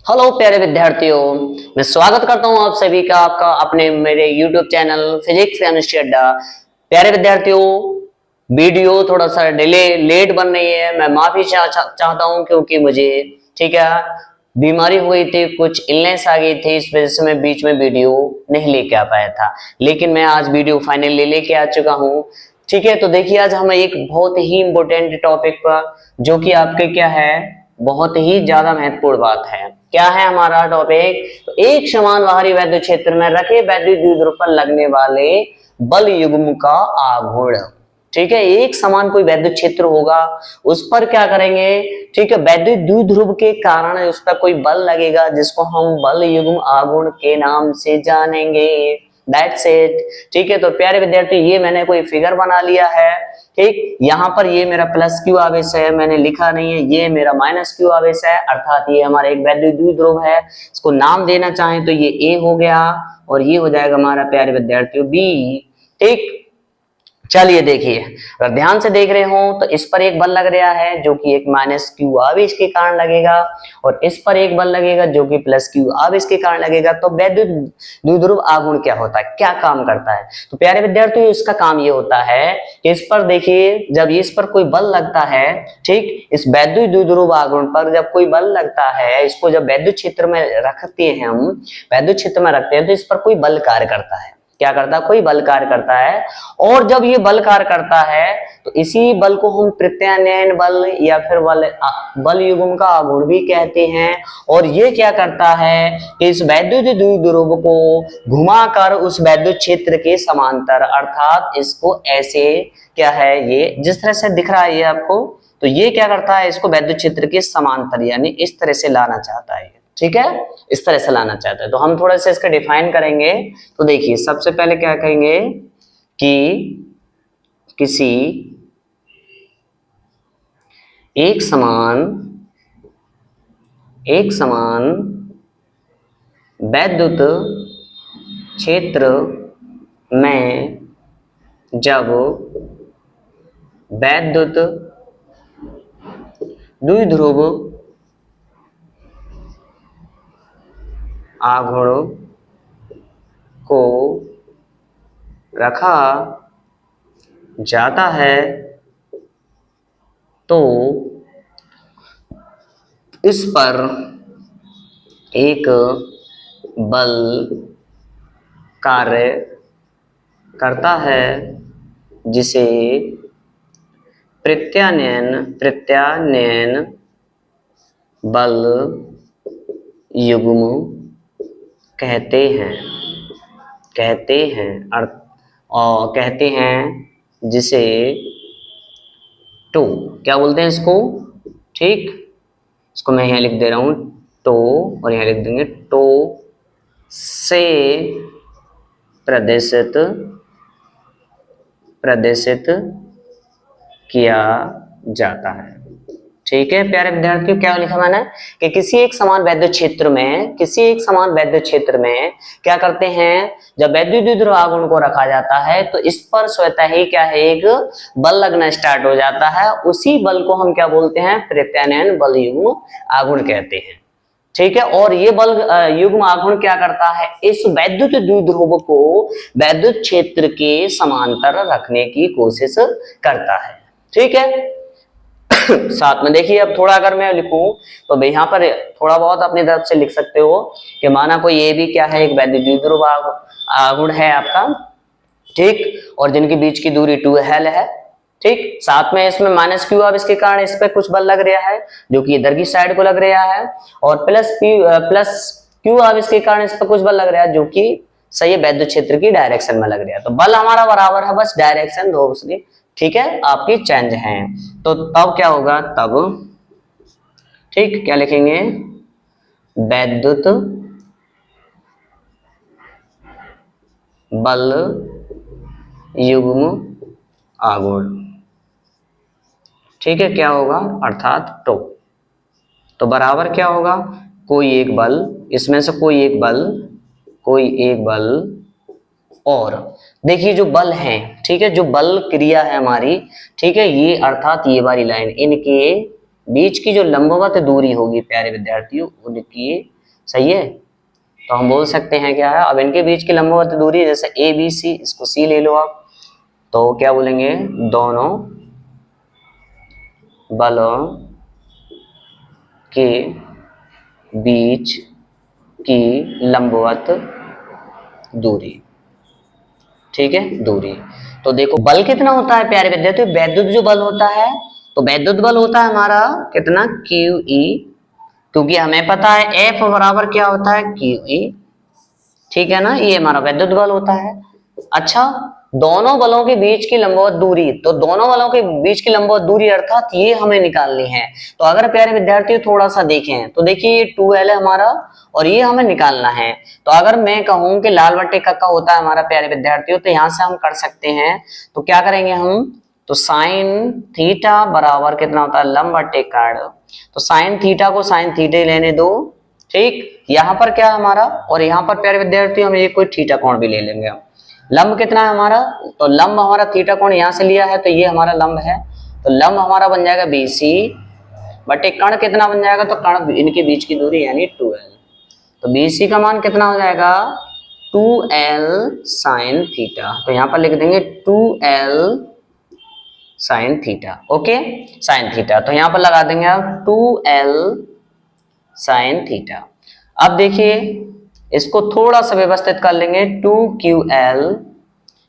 Hello प्यारे विद्यार्थियों, मैं स्वागत करता हूं आप सभी का आपका अपने मेरे YouTube चैनल फिजिक्स केमिस्ट्री अड्डा। प्यारे विद्यार्थियों, वीडियो थोड़ा सा लेट बन रही है। मैं माफी चाहता हूं क्योंकि मुझे ठीक है बीमारी हुई थी, कुछ इलनेस आ गई थी, इस वजह से मैं बीच में वीडियो नहीं लेके आ पाया था। लेकिन मैं आज वीडियो फाइनली लेके आ चुका हूं। ठीक है, तो देखिए आज हम एक बहुत ही इंपॉर्टेंट टॉपिक पर, जो कि आपके क्या है, बहुत ही ज्यादा महत्वपूर्ण बात है। क्या है हमारा टॉपिक? तो एक समान बाहरी वैद्युत क्षेत्र में रखे वैद्युत द्विध्रुव पर लगने वाले बल युग्म का आघूर्ण। ठीक है, एक समान कोई वैद्युत क्षेत्र होगा, उस पर क्या करेंगे? ठीक है, वैद्युत द्विध्रुव के कारण उस पर कोई बल लगेगा जिसको हम बल युग्म आघूर्ण के नाम से जानेंगे। That's it. ठीक है, तो प्यारे विद्यार्थी ये मैंने कोई फिगर बना लिया है। ठीक, यहाँ पर ये मेरा प्लस क्यू आवेश है, मैंने लिखा नहीं है, ये मेरा माइनस क्यू आवेश है, अर्थात ये हमारा एक वैद्युत द्विध्रुव है। इसको नाम देना चाहें तो ये ए हो गया और ये हो जाएगा हमारा प्यारे विद्यार्थियों बी। ठीक, चलिए देखिए, अगर ध्यान से देख रहे हो तो इस पर एक बल लग रहा है जो कि एक माइनस क्यू आवेश के कारण लगेगा, और इस पर एक बल लगेगा जो कि प्लस क्यू आवेश के कारण लगेगा। तो वैद्युत द्विध्रुव आघूर्ण क्या होता है, क्या काम करता है? तो प्यारे विद्यार्थियों, इसका काम ये होता है कि इस पर देखिए, जब इस पर कोई बल लगता है, ठीक, इस वैद्युत द्विध्रुव आघूर्ण पर जब कोई बल लगता है, इसको जब वैद्युत क्षेत्र में रखते हैं, हम वैद्युत क्षेत्र में रखते हैं, तो इस पर कोई बल कार्य करता है। क्या करता है? कोई बल कार्य करता है। और जब ये बल कार्य करता है तो इसी बल को हम प्रत्यानयन बल या फिर बल युग्म का आघूर्ण भी कहते हैं। और ये क्या करता है कि इस वैद्युत द्विध्रुव को घुमाकर उस वैद्युत क्षेत्र के समांतर, अर्थात इसको ऐसे क्या है, ये जिस तरह से दिख रहा है ये आपको, तो ये क्या करता है, इसको वैद्युत क्षेत्र के समांतर यानी इस तरह से लाना चाहता है। ठीक है, इस तरह से लाना चाहता है। तो हम थोड़ा सा इसका डिफाइन करेंगे। तो देखिए, सबसे पहले क्या कहेंगे कि किसी एक समान वैद्युत क्षेत्र में जब वैद्युत द्विध्रुव आघूर्ण को रखा जाता है तो इस पर एक बल कार्य करता है जिसे प्रत्यानयन बल युग्म कहते हैं जिसे टो, क्या बोलते हैं इसको? ठीक, इसको मैं यहाँ लिख दे रहा हूं टो, और यहाँ लिख देंगे टो से प्रदर्शित किया जाता है। ठीक है प्यारे विद्यार्थियों, क्या लिखा मैंने कि किसी एक समान वैद्युत क्षेत्र में क्या करते हैं, जब वैद्युत द्विध्रुव आघूर्ण को रखा जाता है तो इस पर स्वतः ही क्या है, एक बल लगना स्टार्ट हो जाता है। उसी बल को हम क्या बोलते हैं? प्रत्यानयन बल युग्म आघूर्ण कहते हैं। ठीक है, और ये बल युग्म आघूर्ण क्या करता है? इस वैद्युत द्विध्रुव को वैद्युत क्षेत्र के समांतर रखने की कोशिश करता है। ठीक है, साथ में देखिए, अब थोड़ा अगर मैं लिखूं तो यहाँ पर थोड़ा बहुत अपनी तरफ से लिख सकते हो कि माना कोई ये भी क्या है, एक वैद्युत द्विध्रुव आघूर्ण है आपका। ठीक, और जिनके बीच की दूरी 2l है। ठीक, साथ में इसमें माइनस क्यू, अब इसके कारण इस पे कुछ बल लग रहा है जो कि इधर की साइड को लग रहा है, और प्लस क्यू, अब इसके कारण इस पे कुछ बल लग रहा है जो कि सही है वैद्युत क्षेत्र की डायरेक्शन में लग रहा है। तो बल हमारा बराबर है, बस डायरेक्शन दो उसकी, ठीक है, आपकी चेंज है। तो तब क्या होगा, तब ठीक क्या लिखेंगे, वैद्युत बल युग्म आघूर्ण। ठीक है, क्या होगा, अर्थात टो। तो बराबर क्या होगा, कोई एक बल, इसमें से कोई एक बल, और देखिए जो बल है, ठीक है, जो बल क्रिया है हमारी, ठीक है, ये अर्थात ये वाली लाइन, इनके बीच की जो लंबवत दूरी होगी प्यारे विद्यार्थियों, उनकी सही है। तो हम बोल सकते हैं क्या है, अब इनके बीच की लंबवत दूरी जैसे ए बी सी, इसको सी ले लो आप, तो क्या बोलेंगे, दोनों बलों के बीच की लंबवत दूरी, ठीक है, दूरी। तो देखो बल कितना होता है प्यारे विद्यार्थियों, वैद्युत जो बल होता है, तो वैद्युत बल होता है हमारा कितना, क्यू ई, क्योंकि हमें पता है एफ बराबर क्या होता है, क्यू ई, ठीक है ना, ये हमारा वैद्युत बल होता है। अच्छा, दोनों बलों के बीच की लंबवत दूरी, तो दोनों बलों के बीच की लंबवत दूरी अर्थात ये हमें निकालनी है। तो अगर प्यारे विद्यार्थी थोड़ा सा देखें तो देखिए ये 2l है हमारा और ये हमें निकालना है। तो अगर मैं कहूं कि लाल बट्टे कक्का होता है हमारा प्यारे विद्यार्थियों, तो यहां से हम कर सकते हैं, तो क्या करेंगे हम, तो साइन थीटा बराबर कितना होता है, लंब बट्टे कर्ण, तो साइन थीटा को साइन थीटा लेने दो, ठीक, यहाँ पर क्या है हमारा, और यहाँ पर प्यारे विद्यार्थी हम एक कोई थीटा कोण भी ले लेंगे। लंब कितना है हमारा, तो लंब हमारा थीटा कोण यहाँ से लिया है, तो ये हमारा लंब है, तो लंब हमारा बन जाएगा BC, बटे कर्ण कितना बन जाएगा, तो कर्ण इनके बीच की दूरी यानी 2l, तो BC का मान कितना हो जाएगा, 2l साइन थीटा, तो यहाँ पर लिख देंगे 2l sine theta, okay, sine theta, तो यहाँ पर लगा देंगे आप 2l साइन थीटा। अब देखिए इसको थोड़ा सा व्यवस्थित कर लेंगे, 2QL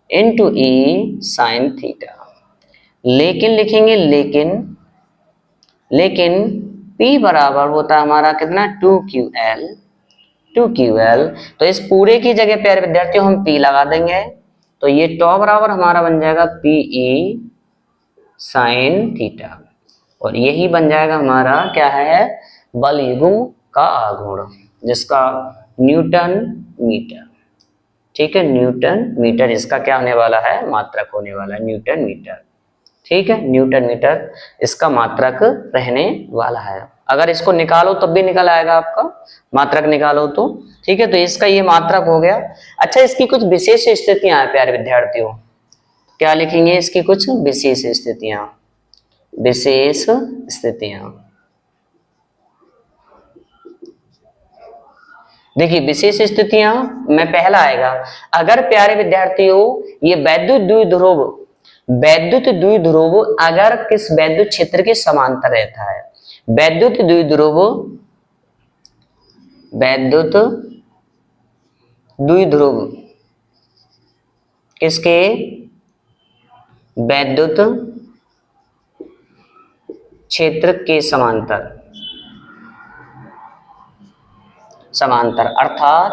इंटू ई साइन थीटा, लेकिन लिखेंगे लेकिन P बराबर होता है हमारा कितना, 2QL, तो इस पूरे की जगह प्यारे विद्यार्थियों हम P लगा देंगे, तो ये टॉ बराबर हमारा बन जाएगा PE साइन थीटा, और यही बन जाएगा हमारा क्या है, बल युग्म का आघूर्ण, जिसका न्यूटन मीटर, ठीक है, न्यूटन मीटर इसका क्या होने वाला है, मात्रक होने वाला है, न्यूटन मीटर, ठीक है, न्यूटन मीटर इसका मात्रक रहने वाला है। अगर इसको निकालो तब भी निकल आएगा आपका, मात्रक निकालो तो, ठीक है, तो इसका ये मात्रक हो गया। अच्छा, इसकी कुछ विशेष स्थितियां हैं प्यारे विद्यार्थियों, क्या लिखेंगे, इसकी कुछ विशेष स्थितियां, विशेष स्थितियां, देखिए विशेष स्थितियां में पहला आएगा, अगर प्यारे विद्यार्थियों ये वैद्युत द्विध्रुव अगर किस वैद्युत क्षेत्र के समांतर रहता है, वैद्युत द्विध्रुव किसके, वैद्युत क्षेत्र के समांतर, अर्थात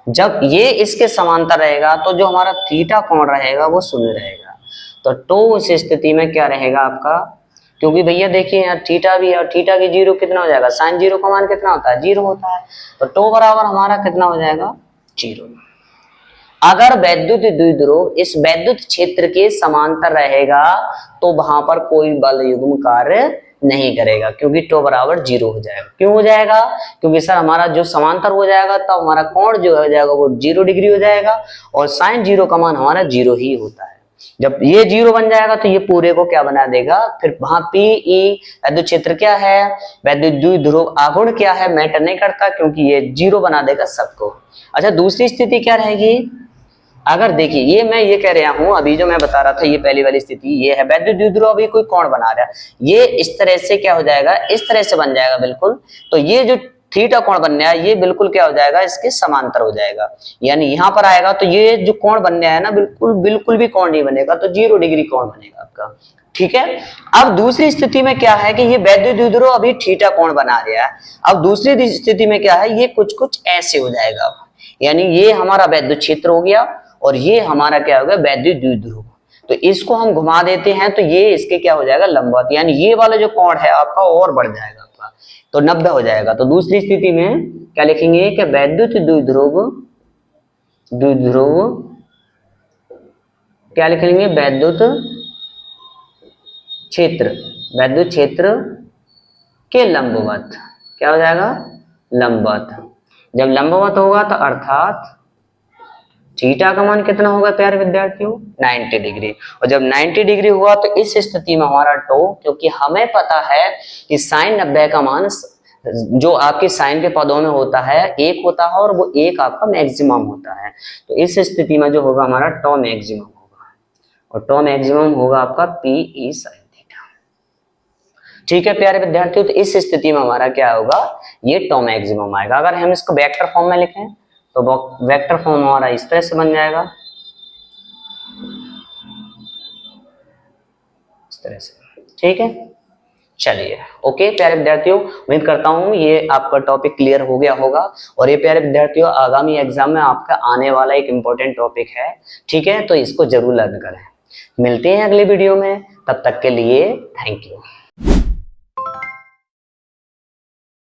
जब ये इसके समांतर रहेगा तो जो हमारा थीटा कोण रहेगा वो शून्य रहेगा, तो उस स्थिति में क्या रहेगा आपका, क्योंकि भैया देखिए यहाँ थीटा भी है और थीटा की जीरो कितना हो जाएगा, साइन जीरो का मान कितना होता है, जीरो होता है, तो टो बराबर हमारा कितना हो जाएगा, जीरो। अगर वैद्युत द्विध्रुव इस वैद्युत क्षेत्र के समांतर रहेगा तो वहां पर कोई बल युग्म कार्य नहीं करेगा, क्योंकि टो बराबर जीरो हो जाएगा। क्यों हो जाएगा, क्योंकि सर हमारा जो समांतर हो जाएगा तब तो हमारा कोण जो हो जाएगा वो 0 डिग्री हो जाएगा, और साइन जीरो का मान हमारा 0 ही होता है। जब ये 0 बन जाएगा तो ये पूरे को क्या बना देगा, फिर वहां PE वैद्युत क्षेत्र क्या है, वैद्युत द्विध्रुव आघूर्ण क्या है, मैटर नहीं करता, क्योंकि ये 0 बना देगा सबको। अच्छा, दूसरी स्थिति क्या रहेगी, अगर देखिए ये मैं ये कह रहा हूं, अभी जो मैं बता रहा था ये पहली वाली स्थिति ये है, वैद्युत द्विध्रुव अभी कोई कोण बना रहा है, ये इस तरह से क्या हो जाएगा, इस तरह से बन जाएगा बिल्कुल, तो ये जो थीटा कोण बनने है ये बिल्कुल क्या हो जाएगा, इसके समांतर हो जाएगा, यानी यहां पर आएगा तो ये जो कोण बनने है ना बिल्कुल भी कोण नहीं बनेगा, तो 0 डिग्री कोण बनेगा आपका, ठीक है। अब दूसरी स्थिति में क्या है कि ये वैद्युत द्विध्रुव अभी थीटा कोण बना रहा है, अब दूसरी स्थिति में क्या है, ये कुछ ऐसे हो जाएगा, यानी ये हमारा वैद्युत क्षेत्र हो गया और ये हमारा क्या होगा, वैद्युत द्विध्रुव, तो इसको हम घुमा देते हैं तो ये इसके क्या हो जाएगा, लंबवत, यानी ये वाला जो कोण है आपका और बढ़ जाएगा आपका, तो 90 हो जाएगा। तो दूसरी स्थिति में क्या लिखेंगे कि वैद्युत द्विध्रुव क्या लिखेंगे, वैद्युत क्षेत्र के लंबवत, क्या हो जाएगा, लंबवत। जब लंबवत होगा तो अर्थात थीटा का मान कितना होगा प्यारे विद्यार्थियों, 90 डिग्री, और जब 90 डिग्री हुआ तो इस स्थिति में हमारा टो, क्योंकि हमें पता है कि साइन 90 का मान जो आपके साइन के पदों में होता है एक होता है और वो एक आपका मैक्सिमम होता है। तो इस स्थिति में जो होगा हमारा टॉ मैक्सिमम होगा, और टॉ मैक्सिमम होगा आपका पी ई साइन थीटा। ठीक है प्यारे विद्यार्थियों, तो इस स्थिति में हमारा क्या होगा, ये टॉ मैक्सिमम आएगा। अगर हम इसको वेक्टर फॉर्म में लिखें तो वेक्टर फॉर्म हमारा इस तरह से बन जाएगा, इस तरह से। ठीक है, चलिए ओके प्यारे विद्यार्थियों, उम्मीद करता हूँ ये आपका टॉपिक क्लियर हो गया होगा। और ये प्यारे विद्यार्थियों आगामी एग्जाम में आपका आने वाला एक इम्पोर्टेंट टॉपिक है। ठीक है, तो इसको जरूर लर्न करें। मिलते हैं अगले वीडियो में, तब तक के लिए थैंक यू।